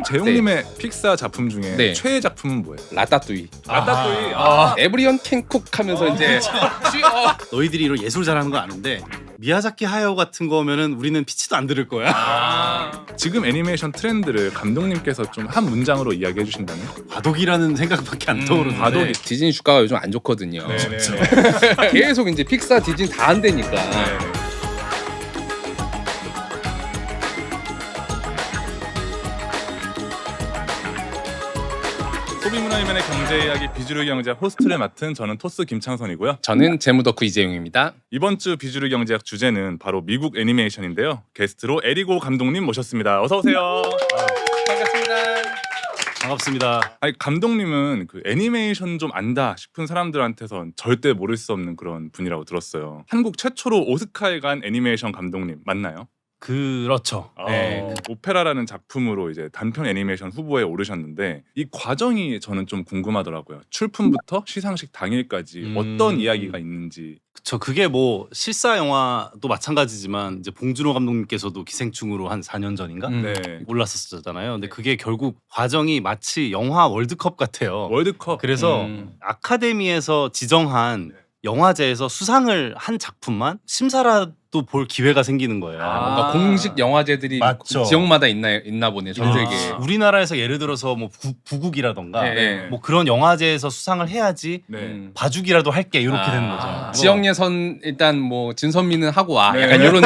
재용님의 픽사 작품 중에 네. 최애 작품은 뭐예요? 라따뚜이. 라따뚜이. 에브리언 캔쿡 하면서 이제 너희들이 이런 예술 잘하는 거 아는데 미야자키 하야오 같은 거면은 우리는 피치도 안 들을 거야. 지금 애니메이션 트렌드를 감독님께서 좀 한 문장으로 이야기해 주신다면? 과도기라는 생각밖에 안 떠오르는데. 과도기. 디즈니 주가가 요즘 안 좋거든요. 네네. 계속 이제 픽사 디즈니 다 안 되니까. 소비문화이면의 경제 이야기 비주류 경제 호스트를 맡은 저는 토스 김창선이고요. 저는 재무덕후 이재용입니다. 이번 주 비주류 경제학 주제는 바로 미국 애니메이션인데요. 게스트로 에리고 감독님 모셨습니다. 어서 오세요. 반갑습니다. 반갑습니다. 아니, 감독님은 그 애니메이션 좀 안다 싶은 사람들한테선 절대 모를 수 없는 그런 분이라고 들었어요. 한국 최초로 오스카에 간 애니메이션 감독님 맞나요? 그렇죠. 네. 오페라라는 작품으로 이제 단편 애니메이션 후보에 오르셨는데 이 과정이 저는 좀 궁금하더라고요. 출품부터 시상식 당일까지 어떤 이야기가 있는지. 그쵸. 그게 뭐 실사 영화도 마찬가지지만 이제 봉준호 감독님께서도 기생충으로 한 4년 전인가 네. 올랐었잖아요. 근데 그게 결국 과정이 마치 영화 월드컵 같아요. 월드컵. 그래서 아카데미에서 지정한 영화제에서 수상을 한 작품만 심사라도 볼 기회가 생기는 거예요. 뭔가 공식 영화제들이 맞죠. 지역마다 있나 보네 전 세계. 우리나라에서 예를 들어서 뭐 부국이라던가 네. 뭐 그런 영화제에서 수상을 해야지 네. 봐주기라도 할게 이렇게 되는 거죠. 지역 예선 일단 뭐 진선미는 하고 와. 네. 약간 이런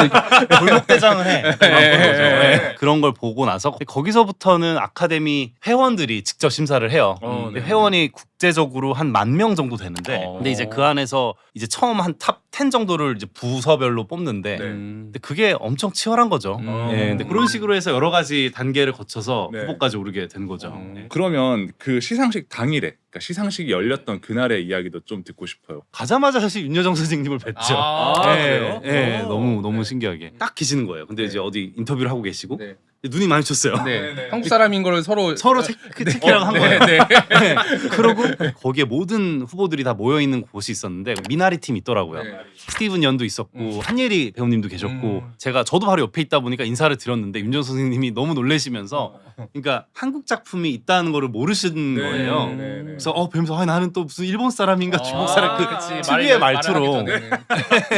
골목대장을 해. 그런 거죠. 네. 그런 걸 보고 나서 거기서부터는 아카데미 회원들이 직접 심사를 해요. 근데 네. 회원이 국제적으로 한 10,000명 정도 되는데 어. 근데 이제 그 안에서 이제 처음 한 탑 10 정도를 이제 부서별로 뽑는데 근데 그게 엄청 치열한 거죠. 예, 근데 그런 식으로 해서 여러 가지 단계를 거쳐서 네. 후보까지 오르게 된 거죠. 그러면 그 시상식 당일에, 그러니까 시상식이 열렸던 그날의 이야기도 좀 듣고 싶어요. 가자마자 사실 윤여정 선생님을 뵀죠. 아, 예, 그래요? 예, 오. 너무 신기하게 딱 계시는 거예요. 근데 이제 어디 인터뷰를 하고 계시고 네. 눈이 마주쳤어요. 네. 한국 사람인 걸 서로 체크랑 한 거예요. 네. 네. 그러고 거기에 모든 후보들이 다 모여 있는 곳이 있었는데 미나리 팀 있더라고요. 네. 스티븐 연도 있었고 한예리 배우님도 계셨고 저도 바로 옆에 있다 보니까 인사를 드렸는데 윤정 선생님이 너무 놀라시면서 그러니까 한국 작품이 있다는 거를 모르시는 거예요. 네. 그래서 배우면서 나는 또 무슨 일본 사람인가 중국 사람 그 그치. 특유의 말투로 네.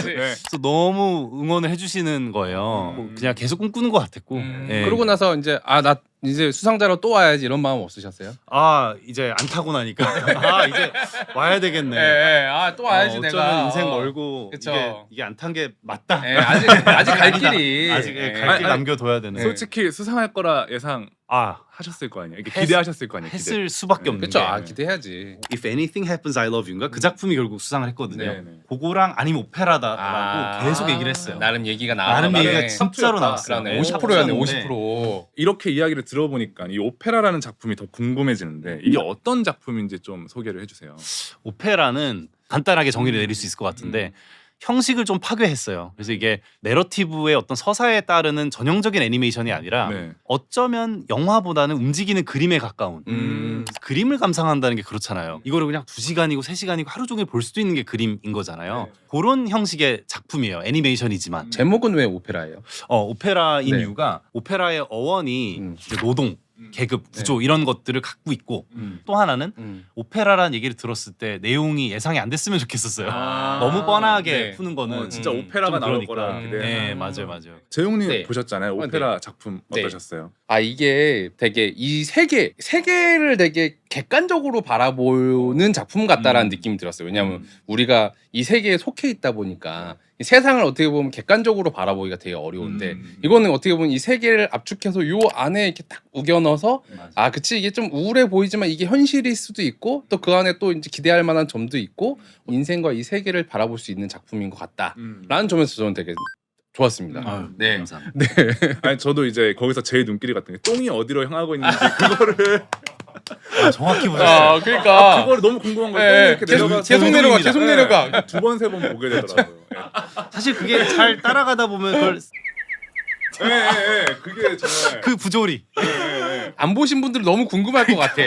그래서 너무 응원을 해주시는 거예요. 뭐 그냥 계속 꿈꾸는 것 같았고. 예. 그러고 나서 이제 나 이제 수상자로 또 와야지 이런 마음 없으셨어요? 이제 안 타고 나니까 이제 와야 되겠네. 또 와야지 어쩌면 내가. 인생 멀고 그쵸. 이게 안 탄 게 맞다. 아직 갈 길이. 아직 갈 길 남겨둬야 되는. 솔직히 수상할 거라 예상 하셨을 거 아니에요. 이게 기대하셨을 거 아니에요. 했을 수밖에 없는 그렇죠. 게 기대해야지. If Anything Happens I Love You인가 그 작품이 결국 수상을 했거든요. 네네. 그거랑 아니면 오페라다라고 계속 얘기를 했어요. 나름 얘기가 나와. 나름 얘기가 진짜로 나왔어요. 그러네. 50%였네. 50%. 이렇게 이야기를 들어보니까 이 오페라라는 작품이 더 궁금해지는데 이게 어떤 작품인지 좀 소개를 해주세요. 오페라는 간단하게 정의를 내릴 수 있을 것 같은데 형식을 좀 파괴했어요. 그래서 이게 내러티브의 어떤 서사에 따르는 전형적인 애니메이션이 아니라 네. 어쩌면 영화보다는 움직이는 그림에 가까운 그림을 감상한다는 게 그렇잖아요. 이거를 그냥 2시간이고 3시간이고 하루 종일 볼 수도 있는 게 그림인 거잖아요. 그런 형식의 작품이에요. 애니메이션이지만. 제목은 왜 오페라예요? 오페라인 네. 이유가 오페라의 어원이 이제 노동, 계급, 구조 이런 것들을 갖고 있고 또 하나는 오페라라는 얘기를 들었을 때 내용이 예상이 안 됐으면 좋겠었어요. 너무 뻔하게 푸는 거는 진짜 오페라가 좀 나올 그러니까. 거라 기대해요. 네, 맞아요. 재용님 네. 보셨잖아요. 오페라 작품 네. 어떠셨어요? 이게 되게 이 세계를 되게 객관적으로 바라보는 작품 같다라는 느낌이 들었어요. 왜냐하면 우리가 이 세계에 속해 있다 보니까 이 세상을 어떻게 보면 객관적으로 바라보기가 되게 어려운데 이거는 어떻게 보면 이 세계를 압축해서 요 안에 이렇게 딱 우겨 넣어서 그치 이게 좀 우울해 보이지만 이게 현실일 수도 있고 또 그 안에 또 이제 기대할 만한 점도 있고 인생과 이 세계를 바라볼 수 있는 작품인 것 같다라는 점에서 저는 되게 좋았습니다. 네. 감사합니다. 아니 저도 이제 거기서 제 눈길이 갔던 게 똥이 어디로 향하고 있는지 그거를 정확히 보셨어요. 그러니까 그거를 너무 궁금한 거예요. 네, 똥이 이렇게 내려가 계속 내려가. 두 번 세 번 보게 되더라고요. 사실 그게 잘 따라가다 보면 그걸 그게 정말 그 부조리 안 보신 분들 너무 궁금할 것 같아.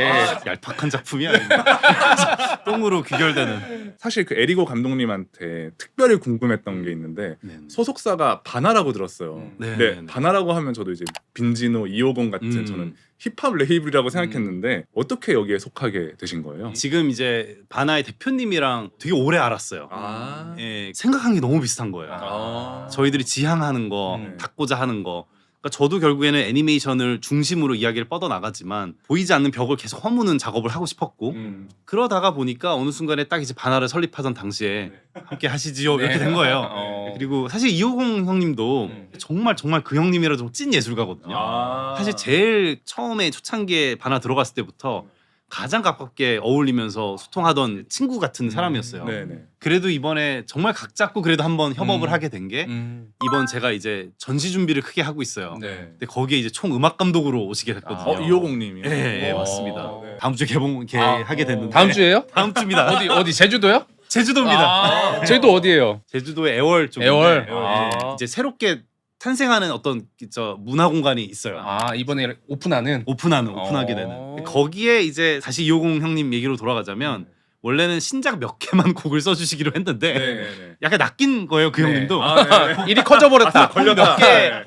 얄팍한 작품이 아닙니다. 똥으로 귀결되는. 사실 그 에리고 감독님한테 특별히 궁금했던 게 있는데 네. 소속사가 바나라고 들었어요. 네, 네, 네, 네. 바나라고 하면 저도 이제 빈지노, 250 같은 저는 힙합 레이블이라고 생각했는데 어떻게 여기에 속하게 되신 거예요? 지금 이제 바나의 대표님이랑 되게 오래 알았어요. 아, 예, 생각한 게 너무 비슷한 거예요. 아. 저희들이 지향하는 거, 네. 닫고자 하는 거. 그러니까 저도 결국에는 애니메이션을 중심으로 이야기를 뻗어 나가지만 보이지 않는 벽을 계속 허무는 작업을 하고 싶었고 그러다가 보니까 어느 순간에 딱 이제 바나를 설립하던 당시에 함께 하시지요 이렇게 된 거예요. 그리고 사실 250 형님도 정말 그 형님이라 좀 찐 예술가거든요. 아. 사실 제일 처음에 초창기에 바나 들어갔을 때부터 가장 가깝게 어울리면서 소통하던 친구 같은 사람이었어요. 네네. 그래도 이번에 정말 각 잡고 그래도 한번 협업을 하게 된 게 이번 제가 이제 전시 준비를 크게 하고 있어요. 네. 근데 거기에 이제 총 음악 감독으로 오시게 됐거든요. 250님이요? 예, 오. 맞습니다. 네. 다음 주에 하게 됐는데 다음 주에요? 다음 주입니다. 어디 제주도요? 제주도입니다. 제주도 어디예요? 제주도의 애월 쪽인데 애월. 이제 새롭게 탄생하는 어떤 저 문화 공간이 있어요. 이번에 오픈하게 오픈하게 되는. 거기에 이제 다시 250 형님 얘기로 돌아가자면 원래는 신작 몇 개만 곡을 써주시기로 했는데 네네네. 약간 낚인 거예요 그 네. 형님도. 일이 커져버렸다. 걸렸다.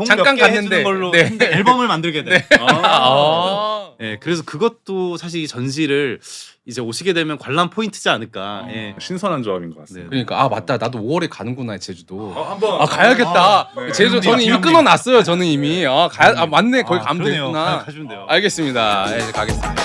잠깐 갔는데. 해주는 걸로 네. 했는데 앨범을 만들게 돼. 아. 네, 그래서 그것도 사실 이 전시를 이제 오시게 되면 관람 포인트지 않을까. 예. 신선한 조합인 것 같습니다. 그러니까 맞다. 나도 5월에 가는구나 제주도. 한번 가야겠다. 네. 제주도 저는 이미 기념비. 끊어놨어요. 저는 이미. 맞네. 거기 가면 그러네요. 되겠구나. 가시면 돼요. 알겠습니다. 네, 가겠습니다.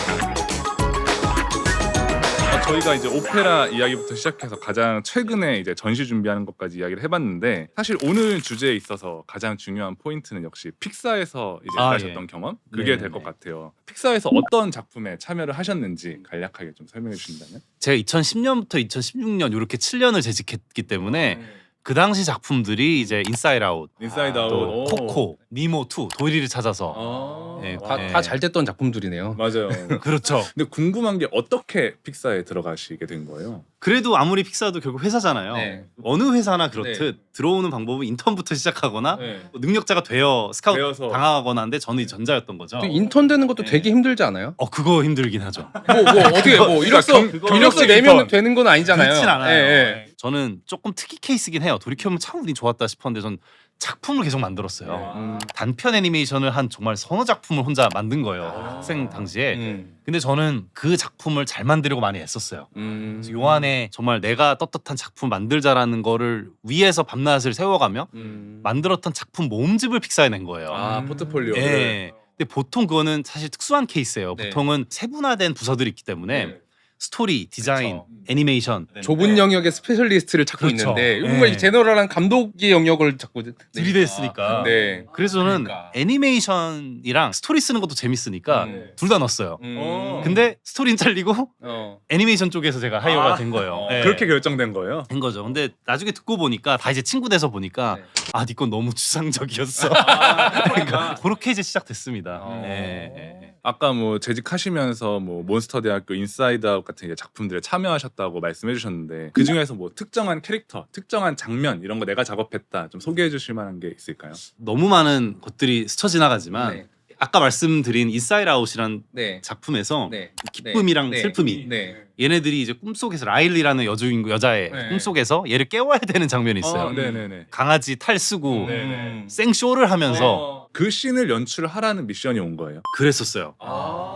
저희가 이제 오페라 이야기부터 시작해서 가장 최근에 이제 전시 준비하는 것까지 이야기를 해봤는데 사실 오늘 주제에 있어서 가장 중요한 포인트는 역시 픽사에서 이제 일하셨던 예. 경험 그게 네네네. 될 것 같아요. 픽사에서 어떤 작품에 참여를 하셨는지 간략하게 좀 설명해 주신다면? 제가 2010년부터 2016년 이렇게 7년을 재직했기 때문에 그 당시 작품들이 이제 인사이드 아웃, 인사이드 아웃, 또 오. 코코, 니모 2, 도리를 찾아서 예, 다 잘 됐던 작품들이네요. 맞아요. 그렇죠. 근데 궁금한 게 어떻게 픽사에 들어가시게 된 거예요? 그래도 아무리 픽사도 결국 회사잖아요. 네. 어느 회사나 그렇듯 들어오는 방법은 인턴부터 시작하거나 네. 능력자가 되어 스카우트 되어서. 당하거나 한데 저는 이 전자였던 거죠. 그 인턴 되는 것도 네. 되게 힘들지 않아요? 그거 힘들긴 하죠. 어떻게 이력서 그거 내면 인턴. 되는 건 아니잖아요. 그렇진 않아요. 예, 예. 저는 조금 특이 케이스긴 해요. 돌이켜보면 참 운이 좋았다 싶었는데 전 작품을 계속 만들었어요. 단편 애니메이션을 한 정말 서너 작품을 혼자 만든 거예요. 학생 당시에. 근데 저는 그 작품을 잘 만들려고 많이 애썼어요. 그래서 요 안에 정말 내가 떳떳한 작품 만들자라는 거를 위에서 밤낮을 세워가며 만들었던 작품 모음집을 픽사해 낸 거예요. 포트폴리오. 예. 근데 보통 그거는 사실 특수한 케이스예요. 네. 보통은 세분화된 부서들이 있기 때문에 스토리, 디자인, 그쵸. 애니메이션 좁은 영역의 스페셜리스트를 찾고 그렇죠. 있는데 네. 뭔가 제너럴한 감독의 영역을 자꾸 들이댔으니까. 네. 그래서 저는 그러니까. 애니메이션이랑 스토리 쓰는 것도 재밌으니까 둘 다 넣었어요. 어. 근데 스토리는 잘리고 어. 애니메이션 쪽에서 제가 하이어가 된 거예요. 네. 그렇게 결정된 거예요? 된 거죠. 근데 나중에 듣고 보니까 다 이제 친구 돼서 보니까 네. 니 건 너무 추상적이었어. 그러니까 그렇게 이제 시작됐습니다. 어. 네. 아까 뭐 재직하시면서 뭐 몬스터 대학교 인사이드 아웃 같은 이제 작품들에 참여하셨다고 말씀해 주셨는데 그 중에서 뭐 특정한 캐릭터, 특정한 장면 이런 거 내가 작업했다 좀 소개해 주실 만한 게 있을까요? 너무 많은 것들이 스쳐 지나가지만 네. 아까 말씀드린 인사이드 아웃이란 네. 작품에서 네. 기쁨이랑 네. 슬픔이 네. 얘네들이 이제 꿈속에서 라일리라는 여자의 네. 꿈속에서 얘를 깨워야 되는 장면이 있어요. 네네네. 강아지 탈 쓰고 네네. 생쇼를 하면서 그 씬을 연출하라는 미션이 온 거예요. 그랬었어요.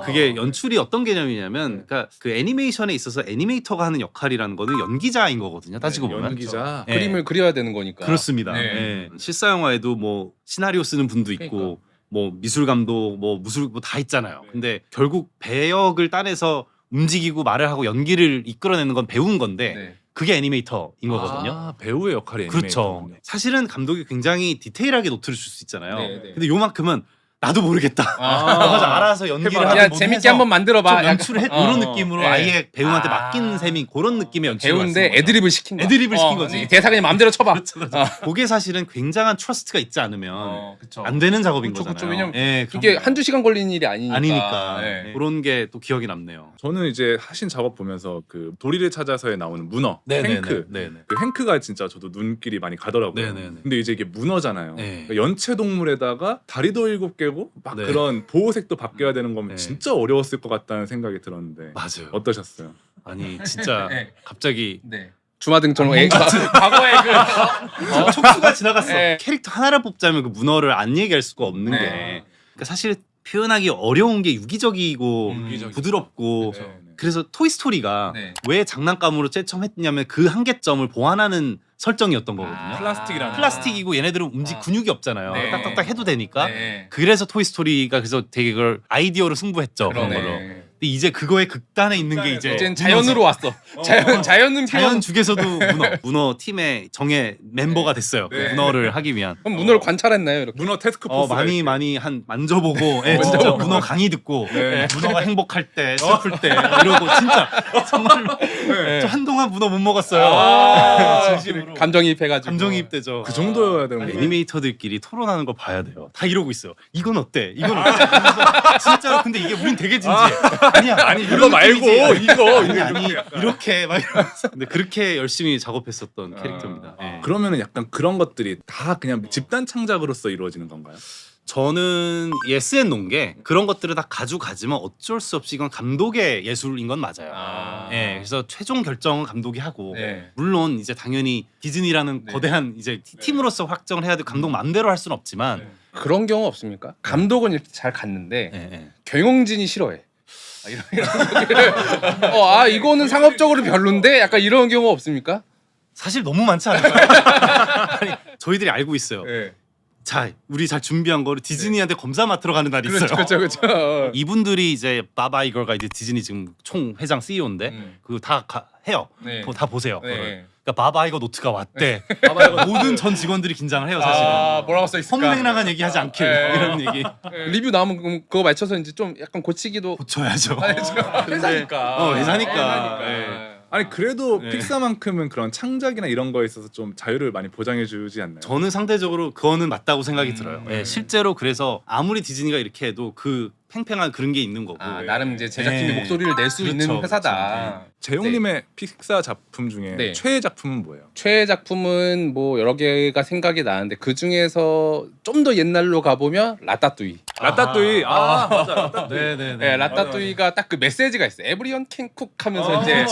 그게 연출이 어떤 개념이냐면 그러니까 그 애니메이션에 있어서 애니메이터가 하는 역할이라는 거는 연기자인 거거든요. 따지고 보면. 연기자. 네. 그림을 그려야 되는 거니까. 그렇습니다. 네. 네. 실사 영화에도 뭐 시나리오 쓰는 분도 있고 그러니까. 뭐 미술 감독 뭐 다 있잖아요. 근데 결국 배역을 따내서 움직이고 말을 하고 연기를 이끌어내는 건 배운 건데 네. 그게 애니메이터인 거거든요. 배우의 역할이 그렇죠. 애니메이터군요. 사실은 감독이 굉장히 디테일하게 노트를 줄 수 있잖아요. 네, 네. 근데 요만큼은 나도 모르겠다. 아. 그래서 알아서 연기를 해봐. 하는 야 재밌게 한번 만들어봐. 좀 연출을 해 이런 느낌으로 네. 아예 배우한테 아. 맡긴 셈이 그런 느낌의 연출을 배우인데 말씀하신 거죠. 애드립을 시킨 거야. 애드립을 시킨 거지. 대사 그냥 마음대로 쳐봐. 그렇죠. 그게 사실은 굉장한 트러스트가 있지 않으면 그쵸. 안 되는 작업인 그쵸, 거잖아요. 그쵸. 왜냐면 예, 이게 그럼요. 한두 시간 걸리는 일이 아니니까. 아니니까 네. 그런 게 또 기억이 남네요. 저는 이제 하신 작업 보면서 그 도리를 찾아서에 나오는 문어, 행크. 네네. 그 행크가 진짜 저도 눈길이 많이 가더라고요. 네네네. 근데 이제 이게 문어잖아요. 네. 그러니까 연체 동물에다가 다리도 7개 바뀌고 막 네. 그런 보호색도 바뀌어야 되는 거면 네. 진짜 어려웠을 것 같다는 생각이 들었는데 맞아요. 어떠셨어요? 아니 진짜 네. 갑자기 네. 주마등처럼 과거의 그 촉수가 지나갔어. 네. 캐릭터 하나를 뽑자면 그 문어를 안 얘기할 수가 없는 네. 게 그러니까 사실 표현하기 어려운 게 유기적이고 유기적이죠. 부드럽고 네, 네. 그래서 토이스토리가 네. 왜 장난감으로 채점했냐면 그 한계점을 보완하는 설정이었던 거거든요. 아. 플라스틱이라는 플라스틱이고 얘네들은 근육이 없잖아요. 네. 딱딱딱 해도 되니까. 네. 그래서 토이스토리가 그래서 되게 그걸 아이디어로 승부했죠. 그런 걸로. 그러네. 근데 이제 그거의 극단에 있는 게 이제 이젠 자연으로 왔어. 자연은 자연 중에서도 문어 팀의 정예 멤버가 됐어요. 네. 그 문어를 하기 위한. 그럼 문어를 관찰했나요, 이렇게? 문어 테스크포스가 많이 이렇게. 많이 한 만져보고 예, 진짜 문어 강의 듣고 네. 문어가 행복할 때 슬플 때 이러고 진짜 정말로 네. 저 한동안 문어 못 먹었어요. 아, 진심으로. 감정이입해가지고. 감정이입되죠. 그 정도여야 되는 거예요. 애니메이터들끼리 토론하는 거 봐야 돼요. 다 이러고 있어요. 이건 어때? 이건 어때? 그래서 진짜로 근데 이게 우린 되게 진지해. 아니야. 아니 이거 말고 이거 아니 이렇게 막 이러면서. 근데 그렇게 열심히 작업했었던 캐릭터입니다. 예. 그러면은 약간 그런 것들이 다 그냥 집단 창작으로서 이루어지는 건가요? 저는 예스앤 논게 그런 것들을 다 가져가지만 어쩔 수 없이 이건 감독의 예술인 건 맞아요. 아. 예, 그래서 최종 결정은 감독이 하고 네. 물론 이제 당연히 디즈니라는 네. 거대한 이제 팀으로서 확정을 해야 돼 감독 마음대로 할 수는 없지만 그런 경우 없습니까? 감독은 이렇게 잘 갔는데 예, 예. 경영진이 싫어해. 아, 이런 이거는 상업적으로 별론데 약간 이런 경우 없습니까? 사실 너무 많지 않을까요? 아니, 저희들이 알고 있어요. 네. 자, 우리 잘 준비한 거를 디즈니한테 검사 맡으러 가는 날이 있어요. 그렇죠. 이분들이 이제 바바 이거가 이제 디즈니 지금 총 회장 CEO인데 그거 다 해요. 네. 다 보세요. 네. 그거를. 그러니까 바바 이거 노트가 왔대. 봐봐요. 모든 전 직원들이 긴장을 해요, 사실은. 뭐라고 써 있을까? 험맹랑한 얘기 하지 않길 네. 이런 얘기 리뷰 나오면 그거 맞춰서 이제 좀 약간 고치기도 고쳐야죠. 회사니까. 회사니까. 네. 아니 그래도 네. 픽사만큼은 그런 창작이나 이런 거에 있어서 좀 자유를 많이 보장해주지 않나요? 저는 상대적으로 그거는 맞다고 생각이 들어요. 예, 실제로 그래서 아무리 디즈니가 이렇게 해도 그 팽팽한 그런 게 있는 거고. 나름 이제 제작팀이 네. 목소리를 낼 수 그렇죠, 있는 회사다. 그렇죠. 재용님의 픽사 작품 중에 네. 최애 작품은 뭐예요? 최애 작품은 뭐 여러 개가 생각이 나는데 그 중에서 좀 더 옛날로 가보면 라따뚜이. 라따뚜이. 맞아 라따뚜이. 네네네. 네, 라따뚜이가 딱 그 메시지가 있어요. Everyone can cook 하면서 이제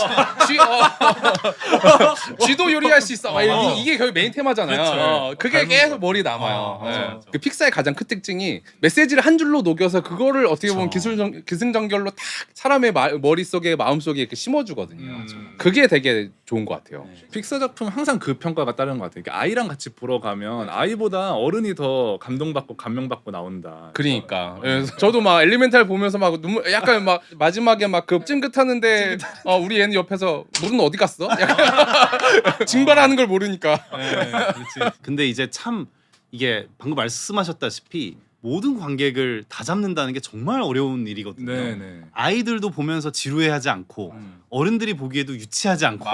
쥐도 요리할 수 있어. 이게 거의 메인 테마잖아요. 그게 계속 머리 남아요. 네. 맞아. 그 픽사의 가장 큰 특징이 메시지를 한 줄로 녹여서 그거를 어떻게 보면 그쵸. 기승전결로 딱 사람의 머릿속에 마음속에 이렇게 심어주거든요. 맞아. 그게 되게 좋은 것 같아요. 픽사 작품 항상 그 평가가 따르는 것 같아요. 그러니까 아이랑 같이 보러 가면 아이보다 어른이 더 감동받고 감명받고 나온다. 그러니까 저도 막 엘리멘탈 보면서 막 눈물 약간 막 마지막에 막 그 찜긋하는데 우리 애는 옆에서 물은 어디 갔어? 약간 징발하는 걸 모르니까. 그렇지. 근데 이제 참 이게 방금 말씀하셨다시피 모든 관객을 다 잡는다는 게 정말 어려운 일이거든요. 네네. 아이들도 보면서 지루해하지 않고 어른들이 보기에도 유치하지 않고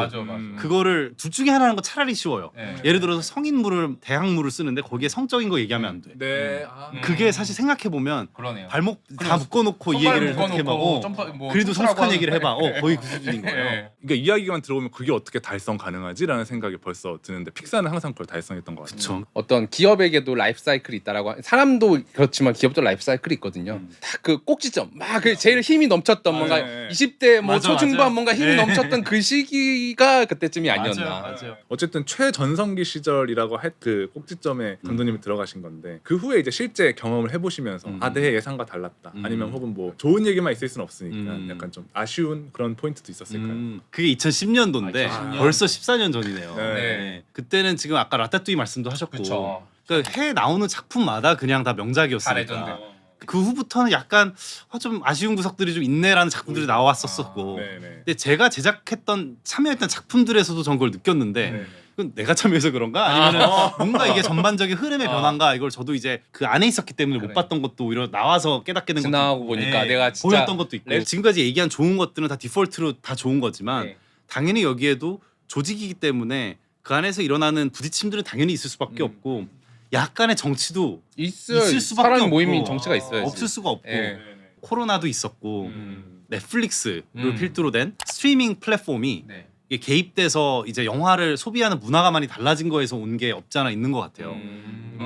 그거를 둘 중에 하나는 거 차라리 쉬워요. 네. 예를 들어서 성인물을 대학물을 쓰는데 거기에 성적인 거 얘기하면 안 돼. 네. 그게 사실 생각해 보면 그러네요. 발목 다 묶어놓고 이 얘기를 어떻게 하고 그래도 성숙한 얘기를 해봐. 거의 그 수준인 거예요. 그러니까 이야기만 들어보면 그게 어떻게 달성 가능하지라는 생각이 벌써 드는데 픽사는 항상 그걸 달성했던 것 같아요. 그렇죠. 어떤 기업에게도 라이프 사이클이 있다라고 사람도 그렇지만 기업도 라이프 사이클이 있거든요. 딱 그 꼭지점 막 그 제일 힘이 넘쳤던 뭔가 네. 20대 뭐 맞아, 초중반 맞아요. 뭔가 힘이 네. 넘쳤던 그 시기가 그때쯤이 아니었나. 맞아요. 어쨌든 최전성기 시절이라고 할 그 꼭지점에 감독님이 들어가신 건데 그 후에 이제 실제 경험을 해보시면서 내 예상과 달랐다 아니면 혹은 뭐 좋은 얘기만 있을 수는 없으니까 약간 좀 아쉬운 그런 포인트도 있었을까요? 그게 2010년도인데 2010년. 벌써 14년 전이네요. 네. 네. 그때는 지금 아까 라따뚜이 말씀도 하셨고 그쵸. 그러니까 해 나오는 작품마다 그냥 다 명작이었으니까 그 후부터는 약간 좀 아쉬운 구석들이 좀 있네라는 작품들이 나왔었고 네네. 근데 제가 제작했던 참여했던 작품들에서도 전 그걸 느꼈는데 네네. 그건 내가 참여해서 그런가 아니면 뭔가 이게 전반적인 흐름의 변화인가 이걸 저도 이제 그 안에 있었기 때문에 못 그래. 봤던 것도 오히려 나와서 깨닫게 된 것도 지나고 있고, 보니까 네, 내가 진짜 보였던 것도 있고 지금까지 얘기한 좋은 것들은 다 디폴트로 다 좋은 거지만 네. 당연히 여기에도 조직이기 때문에 그 안에서 일어나는 부딪힘들은 당연히 있을 수밖에 없고 약간의 정치도 있을 수밖에 사람 없고 모임이 정치가 있어야지. 없을 수가 없고 예. 코로나도 있었고 넷플릭스를 음. 필두로 된 스트리밍 플랫폼이 네. 이게 개입돼서 이제 영화를 소비하는 문화가 많이 달라진 거에서 온 게 없지 않아 있는 것 같아요.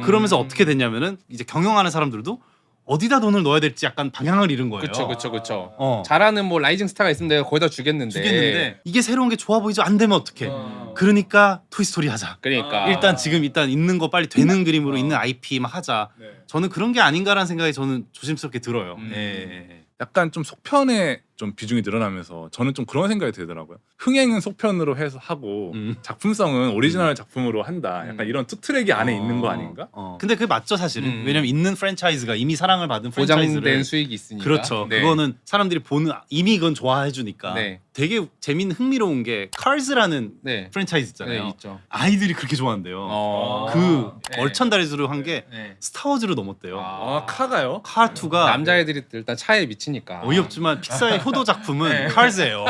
그러면서 어떻게 됐냐면은 이제 경영하는 사람들도 어디다 돈을 넣어야 될지 약간 방향을 잃은 거예요. 그쵸. 어. 잘하는 뭐 라이징 스타가 있으면 내가 거기다 주겠는데. 이게 새로운 게 좋아 보이죠? 안 되면 어떡해. 그러니까 토이스토리 하자. 그러니까 일단 있는 거 빨리 되는 그림으로 있는 IP 막 하자. 네. 저는 그런 게 아닌가라는 생각이 저는 조심스럽게 들어요. 음. 예. 약간 좀 속편에 좀 비중이 늘어나면서 저는 좀 그런 생각이 들더라고요. 흥행은 속편으로 해서 하고 작품성은 오리지널 작품으로 한다. 약간 이런 투트랙이 안에 있는 거 아닌가? 근데 그게 맞죠 사실은. 왜냐면 있는 프랜차이즈가 이미 사랑을 받은 보장된 프랜차이즈를 수익이 있으니까. 그렇죠. 네. 그거는 사람들이 보는 이미 그건 좋아해 주니까. 네. 되게 재밌는 흥미로운 게 카즈라는 네. 프랜차이즈 있잖아요. 네, 있죠. 아이들이 그렇게 좋아한대요. 그 네. 얼천다리수로 한 게 네. 스타워즈로 넘었대요. 아 카가요? 카2가 남자애들이 일단 차에 미치니까. 어이없지만 픽사의 효도 작품은 카즈예요.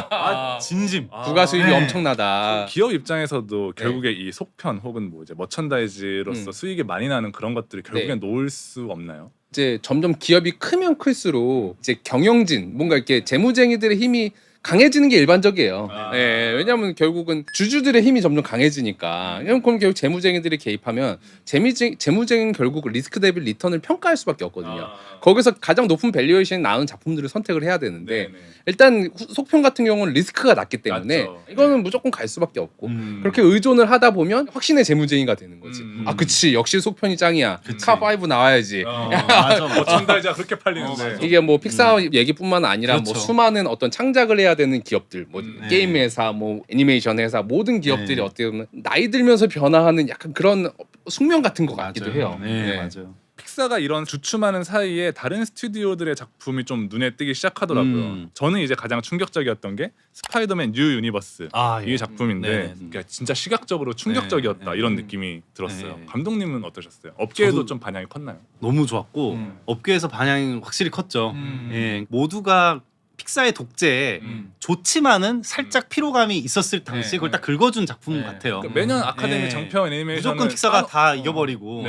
진심. 부가 수입이 네. 엄청나다. 기업 입장에서도 결국에 이 속편 혹은 뭐 이제 머천다이즈로서 수익이 많이 나는 그런 것들이 결국엔 놓을 수 없나요? 이제 점점 기업이 크면 클수록 이제 경영진 뭔가 이렇게 재무쟁이들의 힘이 강해지는 게 일반적이에요. 예, 왜냐하면 결국은 주주들의 힘이 점점 강해지니까. 그럼 결국 재무쟁이들이 개입하면 재무쟁이는 결국 리스크 대비 리턴을 평가할 수밖에 없거든요. 거기서 가장 높은 밸류에이션이 나오는 작품들을 선택을 해야 되는데 일단 속편 같은 경우는 리스크가 낮기 때문에 낮죠. 이거는 무조건 갈 수밖에 없고 그렇게 의존을 하다 보면 확신의 재무쟁이가 되는 거지. 아 그치 역시 속편이 짱이야. 카5 나와야지. 맞아. 머천다이즈가 그렇게 팔리는데 이게 뭐 픽사 얘기뿐만 아니라 뭐 그렇죠. 수많은 어떤 창작을 해야 되는 기업들, 뭐 네. 게임 회사, 뭐 애니메이션 회사 모든 기업들이 어떻게 보면 나이 들면서 변화하는 약간 그런 숙명 같은 것 같기도 해요. 네, 맞아요. 픽사가 이런 주춤하는 사이에 다른 스튜디오들의 작품이 좀 눈에 뜨기 시작하더라고요. 저는 이제 가장 충격적이었던 게 스파이더맨 뉴 유니버스 이 작품인데 네네. 그러니까 진짜 시각적으로 충격적이었다 네. 이런 느낌이 들었어요. 네. 감독님은 어떠셨어요? 업계에도 저도- 좀 반향이 컸나요? 너무 좋았고 업계에서 반향이 확실히 컸죠. 예, 모두가 픽사의 독재에 좋지만은 살짝 피로감이 있었을 당시에 그걸 딱 긁어준 작품 같아요. 그러니까 매년 아카데미 네. 장편 애니메이션은 무조건 픽사가 다 이겨버리고.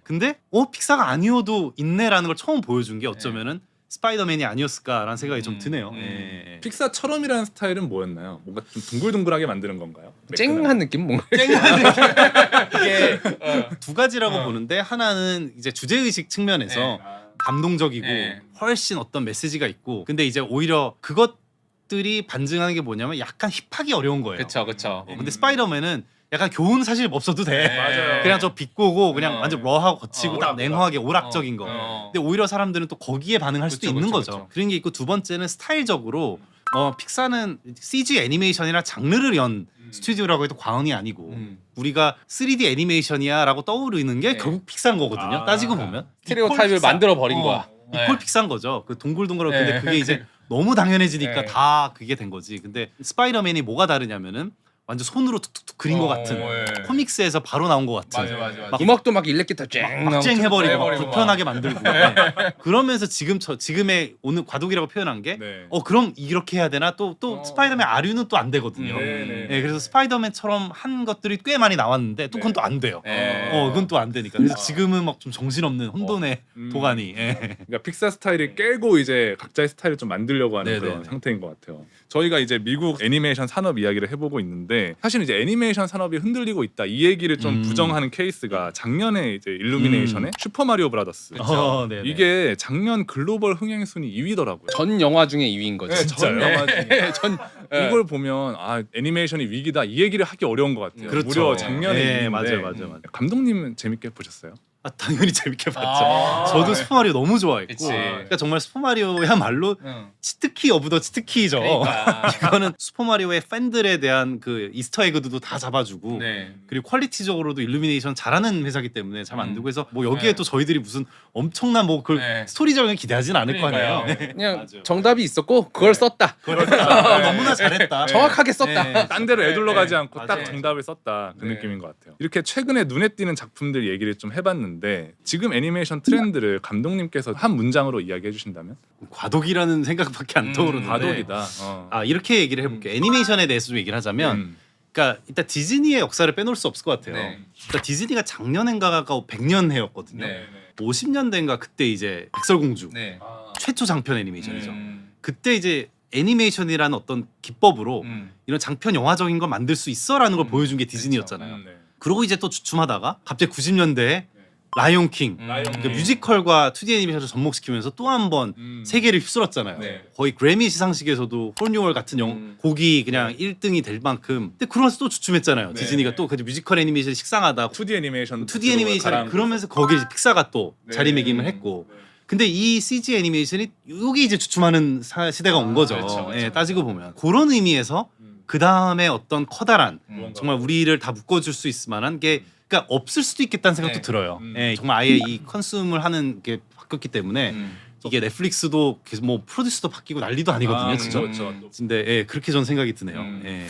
근데 픽사가 아니어도 있네라는 걸 처음 보여준 게 어쩌면은 스파이더맨이 아니었을까라는 생각이 좀 드네요. 예. 픽사처럼이라는 스타일은 뭐였나요? 뭔가 좀 둥글둥글하게 만드는 건가요? 쨍한 느낌 뭔가. 이게 두 가지라고 보는데 하나는 이제 주제 의식 측면에서 감동적이고 훨씬 어떤 메시지가 있고 근데 이제 오히려 그것들이 반증하는 게 뭐냐면 약간 힙하기 어려운 거예요. 그쵸. 근데 스파이더맨은 약간 교훈 사실 없어도 돼. 맞아요. 그냥 저 비꼬고 그냥 완전 러하고 거치고 딱 오락, 냉정하게 오락적인 거. 근데 오히려 사람들은 또 거기에 반응할 수도 그쵸, 있는 그쵸, 거죠. 그쵸. 그런 게 있고 두 번째는 스타일적으로 픽사는 CG 애니메이션이나 장르를 연 스튜디오라고 해도 과언이 아니고 우리가 3D 애니메이션이야라고 떠오르는 게 결국 픽사인 거거든요. 따지고 보면 스테레오타입을 이퀄 픽사. 만들어 버린 거야. 이퀄 픽사인 거죠. 그 동글동글한 근데 네. 그게 이제 너무 당연해지니까 네. 다 그게 된 거지. 근데 스파이더맨이 뭐가 다르냐면은 완전 손으로 툭툭툭 그린 것 같은 코믹스에서 바로 나온 것 같은 막 음악도 막 일렉기타 쨍 막쟁 해버리고 막 해버리고 불편하게 만들고 그러면서 지금의 오늘 과도기라고 표현한 게 네. 그럼 이렇게 해야 되나 또 스파이더맨 아류는 또 안 되거든요. 네, 그래서 스파이더맨처럼 한 것들이 꽤 많이 나왔는데 또 그건 또 안 돼요. 그건 또 안 되니까. 그래서 지금은 막 좀 정신없는 혼돈의 도가니. 예. 그러니까 픽사 스타일이 깨고 이제 각자의 스타일을 좀 만들려고 하는 네네네. 그런 상태인 것 같아요. 저희가 이제 미국 애니메이션 산업 이야기를 해보고 있는데 사실 이제 애니메이션 산업이 흔들리고 있다 이 얘기를 좀 부정하는 케이스가 작년에 이제 일루미네이션의 슈퍼 마리오 브라더스 네네. 이게 작년 글로벌 흥행 순위 2위더라고요. 전 영화 중에 2위인 거죠. 전 영화 중에. 전 이걸 보면 애니메이션이 위기다 이 얘기를 하기 어려운 것 같아요. 그렇죠. 무려 작년에 네, 2위인데 맞아요. 감독님은 재밌게 보셨어요? 당연히 재밌게 봤죠. 저도 슈퍼마리오 너무 좋아했고 그치. 그러니까 정말 슈퍼마리오야말로 치트키 오브 더 치트키죠. 그러니까. 이거는 슈퍼마리오의 팬들에 대한 그 이스터에그도 다 잡아주고 그리고 퀄리티적으로도 일루미네이션 잘하는 회사기 때문에 잘 만들고 해서 뭐 여기에 또 저희들이 무슨 엄청난 뭐 그 스토리적인 기대하지는 않을 거 아니에요. 그냥 맞아요. 정답이 있었고 그걸 썼다. 너무나 잘했다. 정확하게 썼다. 딴 데로 애둘러 가지 않고 딱 맞아요. 정답을 썼다 그 네. 느낌인 것 같아요. 이렇게 최근에 눈에 띄는 작품들 얘기를 좀 해봤는데 지금 애니메이션 트렌드를 감독님께서 한 문장으로 이야기해 주신다면? 과도기라는 생각밖에 안 떠오르는데 과도기다. 이렇게 얘기를 해볼게요. 애니메이션에 대해서 좀 얘기를 하자면 그러니까 일단 디즈니의 역사를 빼놓을 수 없을 것 같아요. 네. 그러니까 디즈니가 작년인가가 100년 해였거든요. 50년대인가 그때 이제 백설공주 최초 장편 애니메이션이죠. 그때 이제 애니메이션이라는 어떤 기법으로 이런 장편 영화적인 걸 만들 수 있어라는 걸 보여준 게 디즈니였잖아요. 그러고 이제 또 주춤하다가 갑자기 90년대에 라이온 킹. 라이온 그러니까 킹. 뮤지컬과 2D 애니메이션을 접목시키면서 또 한 번 세계를 휩쓸었잖아요. 네. 거의 그래미 시상식에서도 홀뉴월 같은 곡이 그냥 1등이 될 만큼. 근데 그러면서 또 주춤했잖아요. 네. 디즈니가 또 그 뮤지컬 애니메이션이 식상하다. 2D 애니메이션 2D 애니메이션 그러면서 거기에 이제 픽사가 또 네. 자리매김을 했고. 근데 이 CG 애니메이션이 여기 이제 주춤하는 시대가 온 거죠. 그렇죠, 그렇죠. 예, 따지고 보면 그런 의미에서 그 다음에 어떤 커다란 정말 음. 우리를 다 묶어줄 수 있을 만한 게 그러니까 없을 수도 있겠다는 생각도 네. 들어요. 음. 예, 정말 아예 이 컨슘을 하는 게 바뀌었기 때문에 이게 넷플릭스도 계속 뭐 프로듀서도 바뀌고 난리도 아니거든요. 진짜. 그렇죠. 근데 예, 그렇게 전 생각이 드네요. 음. 예.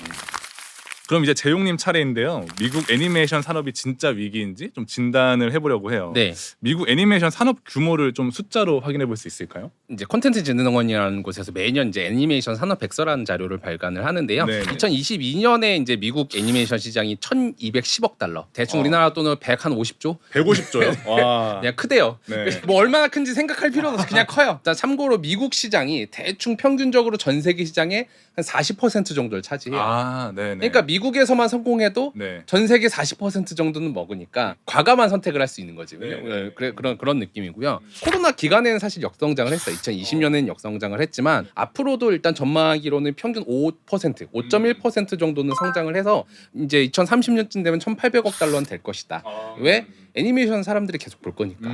그럼 이제 재용님 차례인데요. 미국 애니메이션 산업이 진짜 위기인지 좀 진단을 해보려고 해요. 네. 미국 애니메이션 산업 규모를 좀 숫자로 확인해 볼 수 있을까요? 이제 콘텐츠 진흥원이라는 곳에서 매년 이제 애니메이션 산업 백서라는 자료를 발간을 하는데요. 네네. 2022년에 이제 미국 애니메이션 시장이 1,210억 달러. 대충 우리나라 돈으로 150조? 150조요? 와. 그냥 크대요. 네. 뭐 얼마나 큰지 생각할 필요도 없어. 그냥 커요. 자, 참고로 미국 시장이 대충 평균적으로 전 세계 시장의 한 40% 정도를 차지해요. 아, 네. 그러니까 미국에서만 성공해도 네. 전 세계 40% 정도는 먹으니까 과감한 선택을 할 수 있는 거지. 네. 그래, 그런 느낌이고요. 코로나 기간에는 사실 역성장을 했어요. 2020년에는 역성장을 했지만 앞으로도 일단 전망하기로는 평균 5%, 5.1% 정도는 성장을 해서 이제 2030년쯤 되면 1,800억 달러는 될 것이다. 왜? 애니메이션 사람들이 계속 볼 거니까.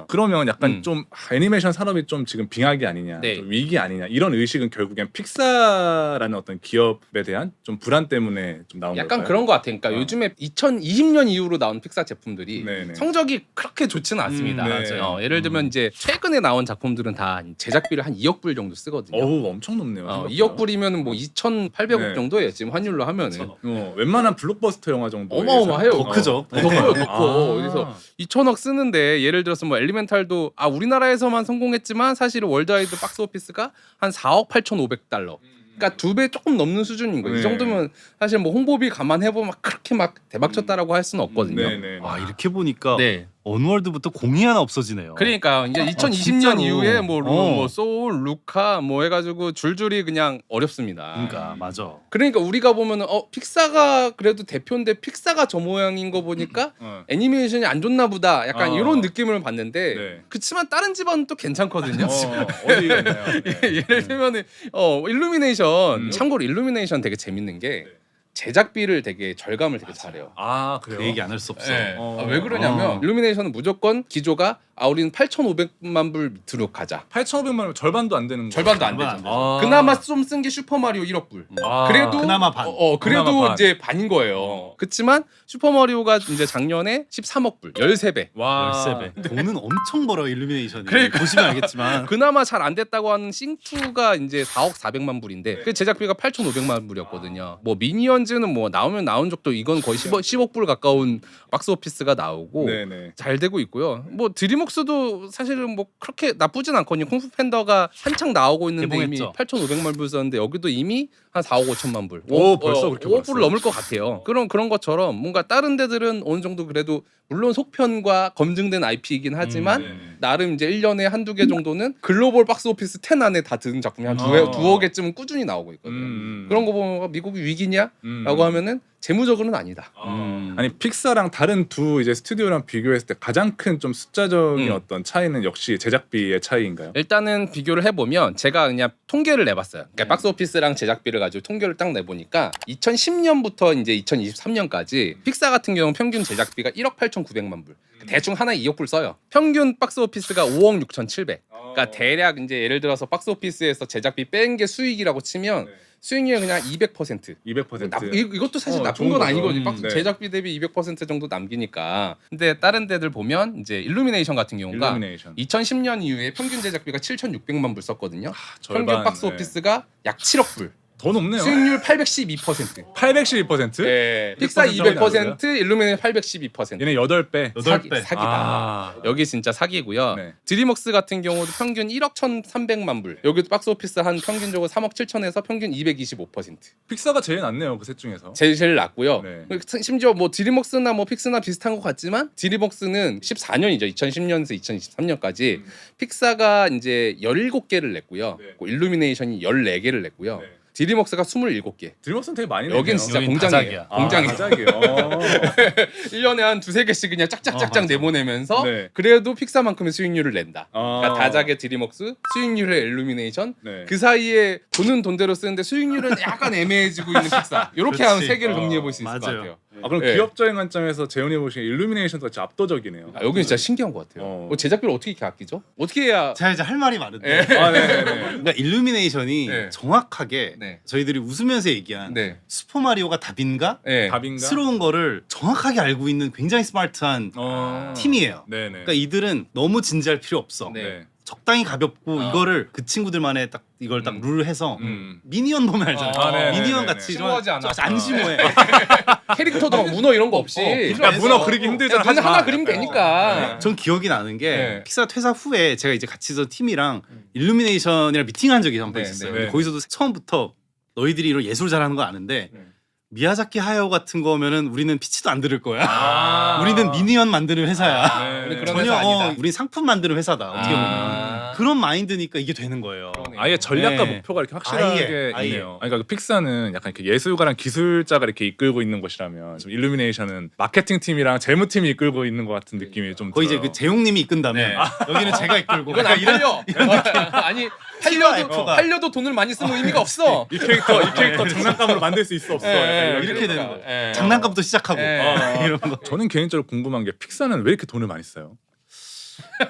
그러면 약간 음. 좀 애니메이션 산업이 좀 지금 빙하기 아니냐, 네. 좀 위기 아니냐 이런 의식은 결국엔 픽사라는 어떤 기업에 대한 좀 불안 때문에 좀 나온 약간 걸까요? 그런 것 같아요. 그러니까 요즘에 2020년 이후로 나온 픽사 제품들이 네네. 성적이 그렇게 좋지는 않습니다. 네. 예를 들면 이제 최근에 나온 작품들은 다 제작비를 한 2억 불 정도 쓰거든요. 어우 엄청 높네요. 생각보다. 2억 불이면 뭐 2,800억 네. 정도예요. 지금 환율로 하면은. 웬만한 블록버스터 영화 정도 어마어마해요. 더 크죠. 더 커요, 더 커. 아. 그래서 2,000억 쓰는데 예를 들어서 뭐 엘리멘탈도 우리나라에서만 성공했지만 사실은 월드와이드 박스 오피스가 한 4억 8,500달러. 그러니까 2배 조금 넘는 수준인 거예요. 네. 이 정도면 사실 뭐 홍보비 감안해보면 막 그렇게 막 대박 쳤다라고 할 수는 없거든요. 네네. 아 이렇게 보니까 네. 언월드부터 공이 하나 없어지네요. 그러니까 이제 2020년 진짜로. 이후에 뭐, 어. 소울, 루카 뭐 해가지고 줄줄이 그냥 어렵습니다. 그러니까 맞아. 그러니까 우리가 보면은 픽사가 그래도 대표인데 픽사가 저 모양인 거 보니까 애니메이션이 안 좋나 보다 약간 이런 느낌을 받는데 네. 그치만 다른 집안은 또 괜찮거든요. 어디가 있나요? 네. 예를 들면은 일루미네이션 참고로 일루미네이션 되게 재밌는 게 제작비를 되게 절감을 되게 잘해요. 아 그래요? 그 얘기 안 할 수 없어. 네. 어. 왜 그러냐면 일루미네이션은 무조건 기조가 우리는 8,500만 불 밑으로 가자. 8,500만 원 절반도 안 되는 거. 절반도 안 절반 되죠. 안 아. 그나마 좀 쓴 게 슈퍼마리오 1억 불. 아. 그래도 그나마 반. 그래도 그나마 반. 이제 반인 거예요. 그렇지만 슈퍼마리오가 이제 작년에 13억 불, 13배. 와. 13배. 돈은 엄청 벌어요 일루미네이션이. 그러니까. 보시면 알겠지만. 그나마 잘 안 됐다고 하는 싱2가 이제 4억 400만 불인데 그 제작비가 8,500만 불이었거든요. 뭐 미니언즈는 뭐 나오면 나온 적도 이건 거의 10억 불 가까운 박스 오피스가 나오고 네네. 잘 되고 있고요. 뭐 드림웍스도 사실은 뭐 그렇게 나쁘진 않거든요. 쿵푸 팬더가 한창 나오고 있는데 이미 개봉했죠. 8,500만 불 썼는데 여기도 이미 한 4억 5천만 불. 오, 벌써 그렇게 5억 벌었어요? 불을 넘을 것 같아요. 그런 것처럼 뭔가 다른 데들은 어느 정도 그래도 물론 속편과 검증된 IP이긴 하지만 네네. 나름 이제 1년에 한두 개 정도는 글로벌 박스 오피스 10 안에 다 드는 작품이 한 두어 개쯤은 꾸준히 나오고 있거든요. 그런 거 보면 미국이 위기냐라고 하면은 재무적으로는 아니다. 아니 픽사랑 다른 두 이제 스튜디오랑 비교했을 때 가장 큰 좀 숫자적인 음. 어떤 차이는 역시 제작비의 차이인가요? 일단은 비교를 해보면 제가 그냥 통계를 내봤어요. 그러니까 박스 오피스랑 제작비를 가지고 통계를 딱 내보니까 2010년부터 이제 2023년까지 픽사 같은 경우는 평균 제작비가 1억 8,900만 불. 대충 하나에 2억 불 써요. 평균 박스 오피스가 5억 6,700. 그러니까 대략 이제 예를 들어서 박스 오피스에서 제작비 뺀 게 수익이라고 치면 수익률이 그냥 200%. 200%. 이것도 사실 나쁜 좋은 건 거죠. 아니거든요. 박스 네. 제작비 대비 200% 정도 남기니까. 근데 다른 데들 보면 이제 일루미네이션 같은 경우가 일루미네이션. 2010년 이후에 평균 제작비가 7,600만 불 썼거든요. 절반, 평균 박스 네. 오피스가 약 7억 불. 더 높네요. 수익률 812%. 812%? 네. 픽사 200%, 일루미네이션 812%. 얘네 8배. 사기다. 아. 여기 진짜 사기고요. 네. 드림웍스 같은 경우도 평균 1억 1,300만 불. 여기도 박스 오피스 한 평균적으로 3억 7천에서 평균 225%. 픽사가 제일 낫네요. 그 셋 중에서. 제일 낮고요. 네. 심지어 뭐 드림웍스나 뭐 픽스나 비슷한 것 같지만 드림웍스는 14년이죠. 2010년에서 2023년까지 픽사가 이제 17개를 냈고요. 네. 일루미네이션이 14개를 냈고요. 네. 드림웍스가 27개. 드림웍스는 되게 많이 내네요. 여긴 진짜 여긴 공장이에요. 다작이야. 공장이에요. 다작이에요. 1년에 한 두세 개씩 그냥 짝짝짝짝 맞아. 내보내면서 네. 그래도 픽사만큼의 수익률을 낸다. 아. 그러니까 다작의 드림웍스, 수익률의 일루미네이션, 네. 그 사이에 돈은 돈대로 쓰는데 수익률은 약간 애매해지고 있는 픽사. 이렇게 하면 세 개를 정리해 볼 수 있을 것 맞아요. 같아요. 아, 그럼 네. 기업적인 관점에서 재훈이 보시기에 일루미네이션도 진짜 압도적이네요. 아, 여기는 진짜 신기한 것 같아요. 제작비를 어떻게 이렇게 아끼죠? 어떻게 해야? 제가 이제 할 말이 많은데 아, 네네네. 그러니까 일루미네이션이 네. 정확하게 네. 저희들이 웃으면서 얘기한 네. 슈퍼마리오가 답인가? 네. 답인가? 스러운 거를 정확하게 알고 있는 굉장히 스마트한 팀이에요. 네네. 그러니까 이들은 너무 진지할 필요 없어. 네. 적당히 가볍고 이거를 그 친구들만의 딱 이걸 딱 룰을 해서 미니언 보면 알잖아요. 아, 네, 미니언 네, 같이 네. 심오하지 않아. 안 심오해. 캐릭터도 막 문어 이런 거 없이. 야, 문어 그리기 힘들잖아. 눈 하지 마. 하나 그리면 되니까. 전 기억이 나는 게 네. 픽사 퇴사 후에 제가 이제 같이 있던 팀이랑 일루미네이션이랑 미팅한 적이 한 번 네, 있었어요. 네. 근데 거기서도 처음부터 너희들이 이런 예술 잘하는 거 아는데 네. 미야자키 하야오 같은 거면은 우리는 피치도 안 들을 거야. 아. 우리는 미니언 만드는 회사야. 네. 우리 그런 전혀 회사 아니다. 우린 상품 만드는 회사다. 어떻게 보면 아. 그런 마인드니까 이게 되는 거예요. 그러네요. 아예 전략과 네. 목표가 이렇게 확실하게 아예. 있네요. 아니, 그러니까 그 픽사는 약간 이렇게 예술가랑 기술자가 이렇게 이끌고 있는 곳이라면 좀 일루미네이션은 마케팅 팀이랑 재무 팀이 이끌고 있는 것 같은 느낌이 좀 거의 들어요. 이제 그 재용님이 이끈다면 네. 여기는 제가 이끌고 이건 안 약간 팔려. 아니 팔려도 돈을 많이 쓰면 의미가 없어. 이 캐릭터 장난감으로 만들 수 있어 없어. 약간 이렇게 되는 그러니까. 거예요. 예. 장난감부터 시작하고 이런 거. 저는 개인적으로 궁금한 게 픽사는 왜 이렇게 돈을 많이 써요?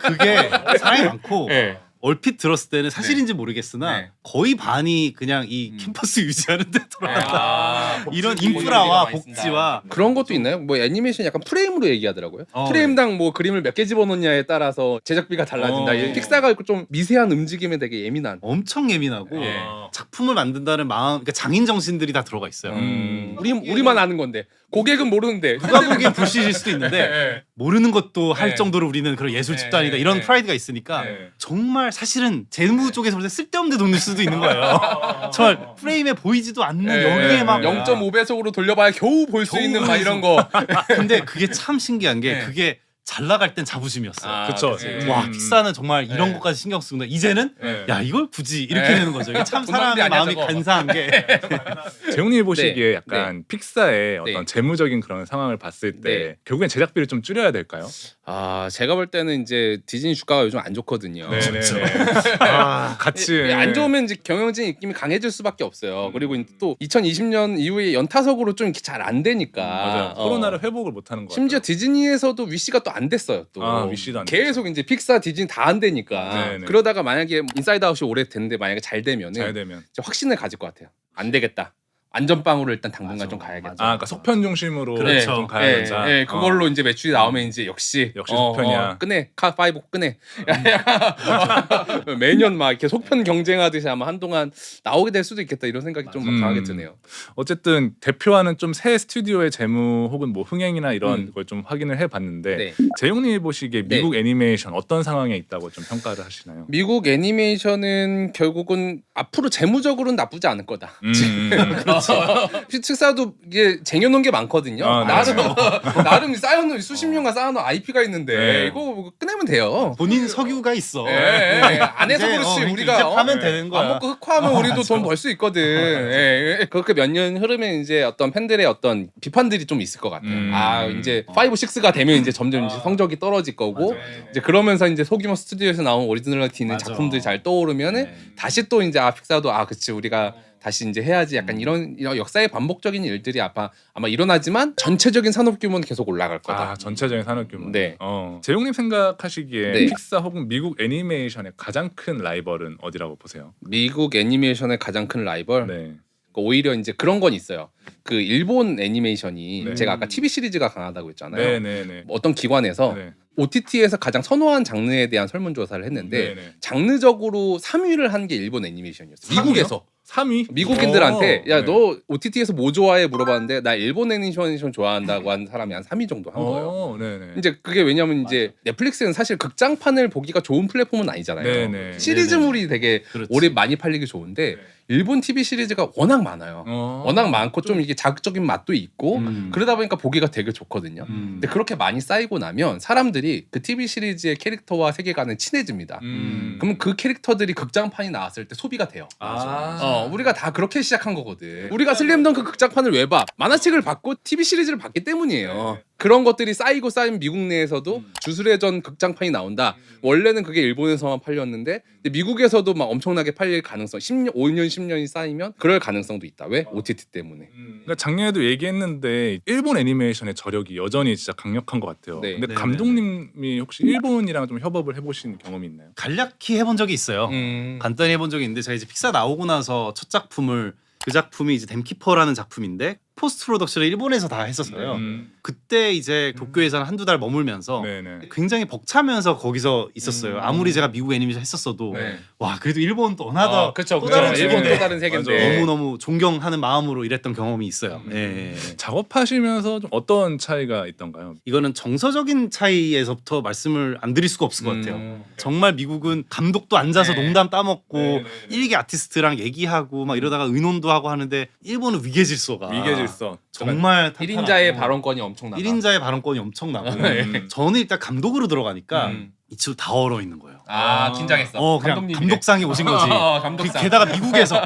그게 사람이 많고 예. 얼핏 들었을 때는 사실인지 모르겠으나 네. 거의 반이 그냥 이 캠퍼스 유지하는 데 돌아간다. 아, 이런 복지 인프라와 많이 쓴다. 복지와 그런 것도 있나요? 뭐 애니메이션 약간 프레임으로 얘기하더라고요. 어, 프레임당 뭐 그림을 몇 개 집어넣냐에 따라서 제작비가 달라진다. 어. 픽사가 좀 미세한 움직임에 되게 예민한. 엄청 예민하고 예. 작품을 만든다는 마음, 그러니까 장인 정신들이 다 들어가 있어요. 우리만 아는 건데 고객은 모르는데. 누가 보기엔 불신일 수도 있는데 예. 모르는 것도 할 네. 정도로 우리는 그런 예술 네, 집단이다 네, 이런 네. 프라이드가 있으니까 네. 정말 사실은 재무 쪽에서 볼 때 쓸데없는 돈을 수도 있는 거예요. 정말 프레임에 보이지도 않는 여기에 막 0.5배속으로 돌려봐야 겨우 볼 수 겨우 있는 볼 막 수 이런 거. 근데 그게 참 신기한 게 네. 그게 잘 나갈 땐 자부심이었어요. 아, 그쵸. 그치. 와 픽사는 정말 이런 네. 것까지 신경 쓰는구나. 이제는 네. 야 이걸 굳이 이렇게 네. 되는 거죠. 이게 참 돈 낭비 사람의 아니야, 마음이 저거. 간사한 게 재훈이 보시기에 네. 약간 픽사의 어떤 네. 재무적인 그런 상황을 봤을 때 네. 결국엔 제작비를 좀 줄여야 될까요? 아 제가 볼 때는 이제 디즈니 주가가 요즘 안 좋거든요. 네네네. 아, 같이 안 좋으면 이제 경영진 입김이 강해질 수밖에 없어요. 그리고 또 2020년 이후에 연타석으로 좀 잘 안 되니까. 맞아요. 코로나를 회복을 못하는 거. 심지어 디즈니에서도 위시가 또 안 됐어요. 또 아, 위시도 안 계속 이제 픽사 디즈니 다 안 되니까. 네네. 그러다가 만약에 인사이드 아웃이 오래 됐는데 만약에 잘 되면은 잘 되면. 이제 확신을 가질 것 같아요. 안 되겠다. 안전빵으로 일단 당분간 맞아, 좀 가야겠다. 맞아. 아, 그러니까 속편 중심으로 그렇죠. 좀 가야 된다. 예, 그걸로 이제 매출이 나오면 이제 역시 속편이야. 끄내 카5 끄내. 매년 막 이렇게 속편 경쟁하듯이 아마 한동안 나오게 될 수도 있겠다 이런 생각이 좀 강하게 드네요. 어쨌든 대표하는 좀 새 스튜디오의 재무 혹은 뭐 흥행이나 이런 걸 좀 확인을 해봤는데 네. 재용님이 보시기에 미국 애니메이션 어떤 상황에 있다고 좀 평가를 하시나요? 미국 애니메이션은 결국은 앞으로 재무적으로는 나쁘지 않을 거다. 픽사도 이게 쟁여놓은 게 많거든요. 아, 나름 쌓여놓은 수십 년간 쌓아놓은 IP가 있는데 네. 이거 꺼내면 돼요. 본인 석유가 있어. 안해서 이제, 그렇지 그러니까 우리가 이제 하면 되는 거야. 안 먹고 흑화하면 우리도 돈 벌 수 있거든. 그렇게 몇 년 흐르면 이제 어떤 팬들의 어떤 비판들이 좀 있을 것 같아요. 아 이제 5, 6가 되면 이제 점점 이제 성적이 떨어질 거고 이제 그러면서 이제 소규모 스튜디오에서 나온 오리지널리티 있는 맞아. 작품들이 잘 떠오르면은 네. 다시 또 이제 픽사도 그치 우리가 다시 이제 해야지 약간 이런 역사의 반복적인 일들이 아마 일어나지만 전체적인 산업 규모는 계속 올라갈 거다. 전체적인 산업 규모. 네. 재용님 생각하시기에 네. 픽사 혹은 미국 애니메이션의 가장 큰 라이벌은 어디라고 보세요? 미국 애니메이션의 가장 큰 라이벌. 네. 오히려 이제 그런 건 있어요. 그 일본 애니메이션이 네. 제가 아까 TV 시리즈가 강하다고 했잖아요. 네네네. 어떤 기관에서 네. OTT에서 가장 선호한 장르에 대한 설문조사를 했는데 네네. 장르적으로 3위를 한 게 일본 애니메이션이었어요. 미국에서 3위? 미국인들한테 오, 야 네. 너 OTT에서 뭐 좋아해 물어봤는데 나 일본 애니메이션 좋아한다고 한 사람이 한 3위 정도 한 거예요. 네네. 이제 그게 왜냐면 이제 넷플릭스는 사실 극장판을 보기가 좋은 플랫폼은 아니잖아요. 네네. 시리즈물이 되게 그렇지. 오래 많이 팔리기 좋은데 일본 TV 시리즈가 워낙 많아요. 워낙 많고 좀 이게 자극적인 맛도 있고 그러다 보니까 보기가 되게 좋거든요. 근데 그렇게 많이 쌓이고 나면 사람들이 그 TV 시리즈의 캐릭터와 세계관은 친해집니다. 그러면 그 캐릭터들이 극장판이 나왔을 때 소비가 돼요. 우리가 다 그렇게 시작한 거거든. 우리가 슬램덩크 극장판을 왜 봐? 만화책을 봤고 TV 시리즈를 봤기 때문이에요. 그런 것들이 쌓이고 쌓인 미국 내에서도 주술의 전 극장판이 나온다. 원래는 그게 일본에서만 팔렸는데 미국에서도 막 엄청나게 팔릴 가능성 10년, 5년, 10년이 쌓이면 그럴 가능성도 있다. 왜? OTT 때문에. 그러니까 작년에도 얘기했는데 일본 애니메이션의 저력이 여전히 진짜 강력한 것 같아요. 네. 근데 네네네. 감독님이 혹시 일본이랑 좀 협업을 해보신 경험이 있나요? 간략히 해본 적이 있어요. 간단히 해본 적이 있는데 제가 이제 픽사 나오고 나서 첫 작품을 그 작품이 이제 댐키퍼라는 작품인데 포스트 프로덕션을 일본에서 다 했었어요. 그때 이제 도쿄에서는 한두 달 머물면서 네네. 굉장히 벅차면서 거기서 있었어요. 아무리 제가 미국 애니메이션 했었어도 네. 와 그래도 일본 또 어나더 그쵸. 또 다른 일본 세계인데 또 다른 세계인데. 너무너무 존경하는 마음으로 일했던 경험이 있어요. 예. 작업하시면서 좀 어떤 차이가 있던가요? 이거는 정서적인 차이에서부터 말씀을 안 드릴 수가 없을 것 같아요. 정말 미국은 감독도 앉아서 네. 농담 따먹고 일개 아티스트랑 얘기하고 막 이러다가 의논도 하고 하는데 일본은 위계질서가 위계질서. 정말 1인자의 발언권이 엄청나다. 1인자의 발언권이 엄청나고 음. 저는 일단 감독으로 들어가니까 음. 이치로 다 얼어 있는 거예요. 긴장했어. 그냥 감독님이네. 감독상에 오신 거지. 감독상. 게다가 미국에서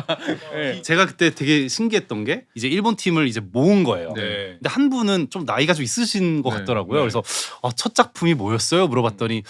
네. 제가 그때 되게 신기했던 게 이제 일본 팀을 이제 모은 거예요. 네. 근데 한 분은 좀 나이가 좀 있으신 것 네. 같더라고요. 네. 그래서 첫 작품이 뭐였어요? 물어봤더니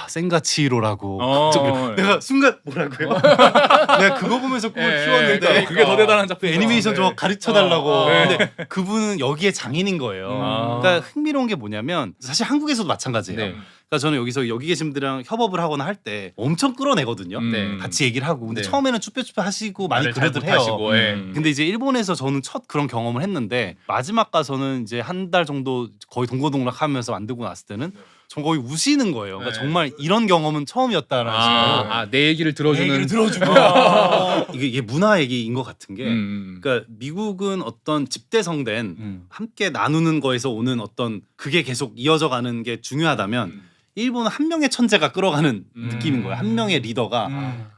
센가치히로라고. 어. 내가 순간 뭐라고요? 내가 그거 보면서 꿈을 키웠는데 그러니까 그게 더 대단한 그 작품. 애니메이션 좀 가르쳐 달라고. 네. 근데 그분은 여기에 장인인 거예요. 아. 그러니까 흥미로운 게 뭐냐면 사실 한국에서도 마찬가지예요. 네. 그러니까 저는 여기서 여기 계신 분들이랑 협업을 하거나 할 때 엄청 끌어내거든요. 네. 같이 얘기를 하고. 근데 네. 처음에는 쭈뼛쭈뼛 하시고 많이 말을 잘 그래도 해요. 못하시고, 예. 근데 이제 일본에서 저는 첫 그런 경험을 했는데 마지막 가서는 이제 한 달 정도 거의 동고동락하면서 만들고 났을 때는 전 거의 우시는 거예요. 그러니까 네. 정말 이런 경험은 처음이었다라는 식으로. 내 얘기를 들어주는. 얘기를 들어주고 이게 문화 얘기인 것 같은 게 그러니까 미국은 어떤 집대성된 함께 나누는 거에서 오는 어떤 그게 계속 이어져 가는 게 중요하다면 일본은 한 명의 천재가 끌어가는 느낌인 거예요. 한 명의 리더가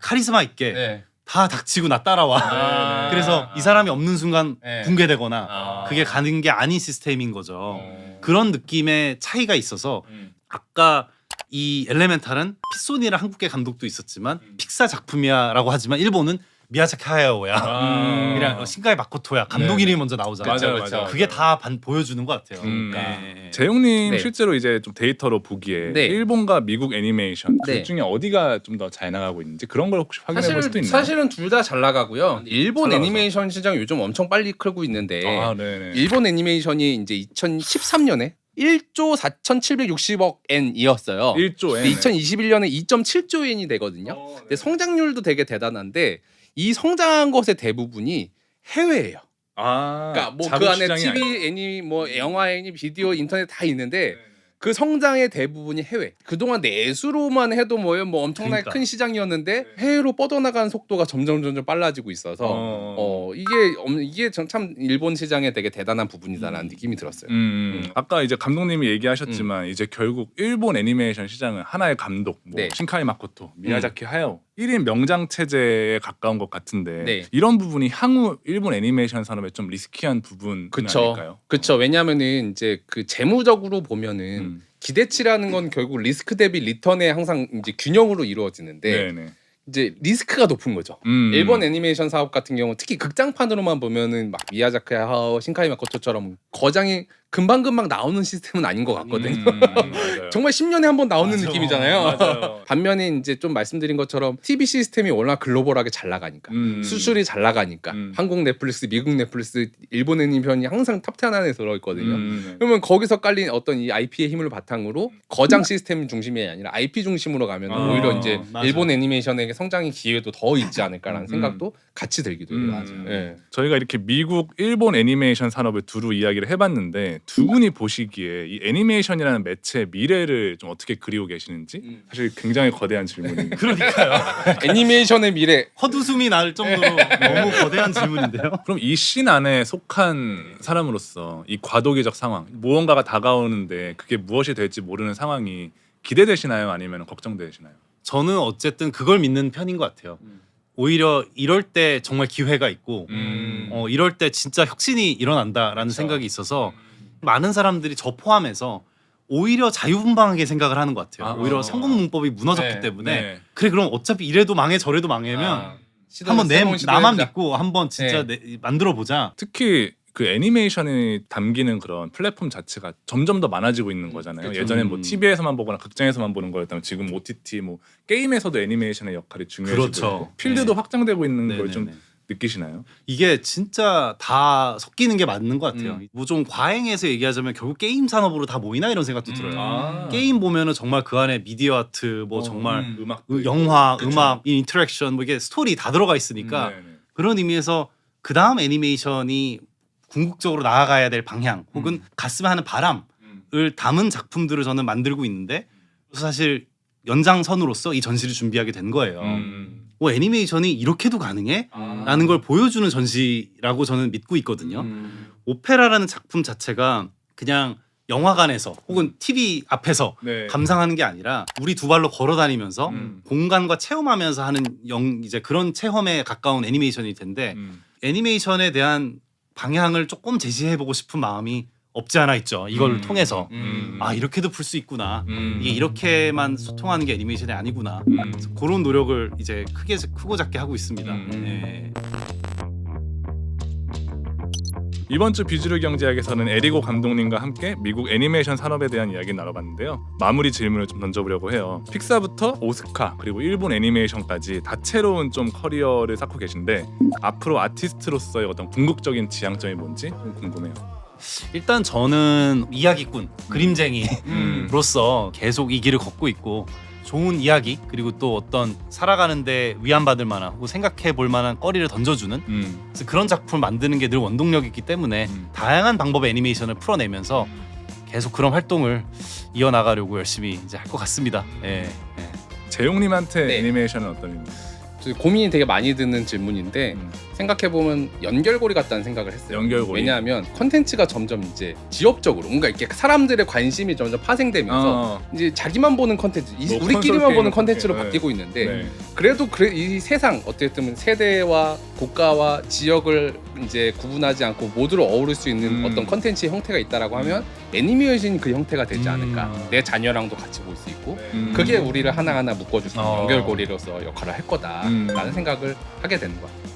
카리스마 있게 네. 다 닥치고 나 따라와. 그래서 이 사람이 없는 순간 네. 붕괴되거나 그게 가는 게 아닌 시스템인 거죠. 그런 느낌의 차이가 있어서 아까 이 엘레멘탈은 피소니라 한국계 감독도 있었지만 픽사 작품이야라고 하지만 일본은 미야자키 하야오야. 그냥 신가이 마코토야. 감독 네. 이름이 먼저 나오잖아요. 맞아요, 그쵸. 맞아요. 그게 다 보여주는 것 같아요. 네. 재용님 네. 실제로 이제 좀 데이터로 보기에 네. 일본과 미국 애니메이션 네. 둘 중에 어디가 좀 더 잘 나가고 있는지 그런 걸 혹시 확인해 볼 수도 있나요? 사실은 둘 다 잘 나가고요. 일본 잘 나가죠. 애니메이션 시장 요즘 엄청 빨리 크고 있는데 아, 네네. 일본 애니메이션이 이제 2013년에 1조 4,760억 엔이었어요. 1조 엔. 2021년에 2.7조 엔이 되거든요. 근데 성장률도 되게 대단한데 이 성장한 것의 대부분이 해외예요. 아, 그러니까 뭐 그 자국 안에 시장이 TV 애니, 뭐 영화 애니, 비디오, 인터넷 다 있는데 그 성장의 대부분이 해외. 그동안 내수로만 해도 뭐 엄청나게 그러니까. 큰 시장이었는데 해외로 뻗어나가는 속도가 점점 빨라지고 있어서 이게 참 일본 시장에 되게 대단한 부분이다라는 느낌이 들었어요. 아까 이제 감독님이 얘기하셨지만 이제 결국 일본 애니메이션 시장은 하나의 감독, 뭐 네. 신카이 마코토, 미야자키 하야오 1인 명장 체제에 가까운 것 같은데 네. 이런 부분이 향후 일본 애니메이션 산업에 좀 리스키한 부분 아닐까요? 그쵸. 왜냐면은 이제 그 재무적으로 보면은 기대치라는 건 결국 리스크 대비 리턴에 항상 이제 균형으로 이루어지는데 네네. 이제 리스크가 높은 거죠. 일본 애니메이션 사업 같은 경우 특히 극장판으로만 보면은 막 미야자키 하야오, 신카이 마코토처럼 거장이 금방금방 나오는 시스템은 아닌 것 같거든요. 맞아요. 정말 10년에 한 번 나오는 맞아. 느낌이잖아요. 맞아요. 반면에 이제 좀 말씀드린 것처럼 TV 시스템이 워낙 글로벌하게 잘 나가니까 수출이 잘 나가니까 한국 넷플릭스, 미국 넷플릭스, 일본 애니메이션이 항상 탑10 안에 들어있거든요. 그러면 거기서 깔린 어떤 이 IP의 힘을 바탕으로 거장 시스템 중심이 아니라 IP 중심으로 가면 오히려 이제 맞아. 일본 애니메이션에게 성장의 기회도 더 있지 않을까라는 생각도 같이 들기도 해요. 예. 저희가 이렇게 미국, 일본 애니메이션 산업을 두루 이야기를 해봤는데 두 분이 보시기에 이 애니메이션이라는 매체의 미래를 좀 어떻게 그리고 계시는지 사실 굉장히 거대한 질문입니다. 그러니까요. 애니메이션의 미래. 헛웃음이 날 정도로 너무 거대한 질문인데요. 그럼 이 씬 안에 속한 사람으로서 이 과도기적 상황, 무언가가 다가오는데 그게 무엇이 될지 모르는 상황이 기대되시나요? 아니면 걱정되시나요? 저는 어쨌든 그걸 믿는 편인 것 같아요. 오히려 이럴 때 정말 기회가 있고 이럴 때 진짜 혁신이 일어난다라는 생각이 있어서 많은 사람들이 저 포함해서 오히려 자유분방하게 생각을 하는 것 같아요. 오히려 성공 문법이 무너졌기 네, 때문에 네. 그래 그럼 어차피 이래도 망해 저래도 망하면 한번 새로운 시도를 나만 해보자. 믿고 한번 진짜 만들어 보자. 특히 그 애니메이션이 담기는 그런 플랫폼 자체가 점점 더 많아지고 있는 거잖아요. 그쵸. 예전엔 뭐 TV에서만 보거나 극장에서만 보는 거였다면 지금 OTT 뭐 게임에서도 애니메이션의 역할이 중요해지고 그렇죠. 있고 필드도 네. 확장되고 있는 걸 네네네. 좀 느끼시나요? 이게 진짜 다 섞이는 게 맞는 것 같아요. 음. 뭐 좀 과잉해서 얘기하자면 결국 게임 산업으로 다 모이나 이런 생각도 들어요. 아. 게임 보면은 정말 그 안에 미디어 아트, 뭐 정말 음악, 영화, 음악, 인터랙션, 뭐 이게 스토리 다 들어가 있으니까 네네. 그런 의미에서 그 다음 애니메이션이 궁극적으로 나아가야 될 방향 혹은 갔으면 하는 바람을 담은 작품들을 저는 만들고 있는데 사실 연장선으로서 이 전시를 준비하게 된 거예요. 애니메이션이 이렇게도 가능해? 라는 걸 보여주는 전시라고 저는 믿고 있거든요. 오페라라는 작품 자체가 그냥 영화관에서 혹은 TV 앞에서 네. 감상하는 게 아니라 우리 두 발로 걸어 다니면서 공간과 체험하면서 하는 이제 그런 체험에 가까운 애니메이션일 텐데 애니메이션에 대한 방향을 조금 제시해보고 싶은 마음이 없지 않아 있죠. 이걸 통해서 아 이렇게도 풀 수 있구나. 이게 이렇게만 소통하는 게 애니메이션이 아니구나. 그래서 그런 노력을 이제 크고 작게 하고 있습니다. 네. 이번 주 비주류 경제학에서는 에리고 감독님과 함께 미국 애니메이션 산업에 대한 이야기 나눠봤는데요. 마무리 질문을 좀 던져보려고 해요. 픽사부터 오스카 그리고 일본 애니메이션까지 다채로운 좀 커리어를 쌓고 계신데 앞으로 아티스트로서의 어떤 궁극적인 지향점이 뭔지 좀 궁금해요. 일단 저는 이야기꾼, 그림쟁이로서 계속 이 길을 걷고 있고 좋은 이야기 그리고 또 어떤 살아가는데 위안받을 만한 혹은 생각해 볼 만한 거리를 던져주는 그래서 그런 작품을 만드는 게 늘 원동력이기 때문에 다양한 방법의 애니메이션을 풀어내면서 계속 그런 활동을 이어나가려고 열심히 이제 할 것 같습니다. 예. 재용님한테 네. 애니메이션은 어떤 의미인가요? 고민이 되게 많이 드는 질문인데 생각해보면 연결고리 같다는 생각을 했어요. 연결고리. 왜냐하면 컨텐츠가 점점 이제 지역적으로 뭔가 이렇게 사람들의 관심이 점점 파생되면서 이제 자기만 보는 컨텐츠, 뭐 우리끼리만 콘솔 보는 게임 컨텐츠로 같은 게. 바뀌고 있는데 네. 그래도 이 세상 어쨌든 세대와 국가와 지역을 이제 구분하지 않고 모두를 어우를 수 있는 어떤 컨텐츠의 형태가 있다라고 하면 애니메이션이 그 형태가 되지 않을까. 내 자녀랑도 같이 볼 수 있고 그게 우리를 하나하나 묶어줄 수 있는 연결고리로서 역할을 할 거다라는 생각을 하게 되는 것 같아요.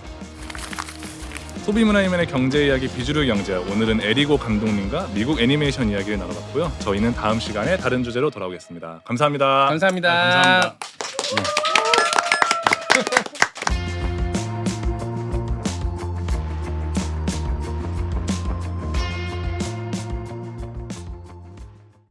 소비문화이면의 경제 이야기 비주류 경제학, 오늘은 에리고 감독님과 미국 애니메이션 이야기를 나눠봤고요. 저희는 다음 시간에 다른 주제로 돌아오겠습니다. 감사합니다. 감사합니다. 감사합니다.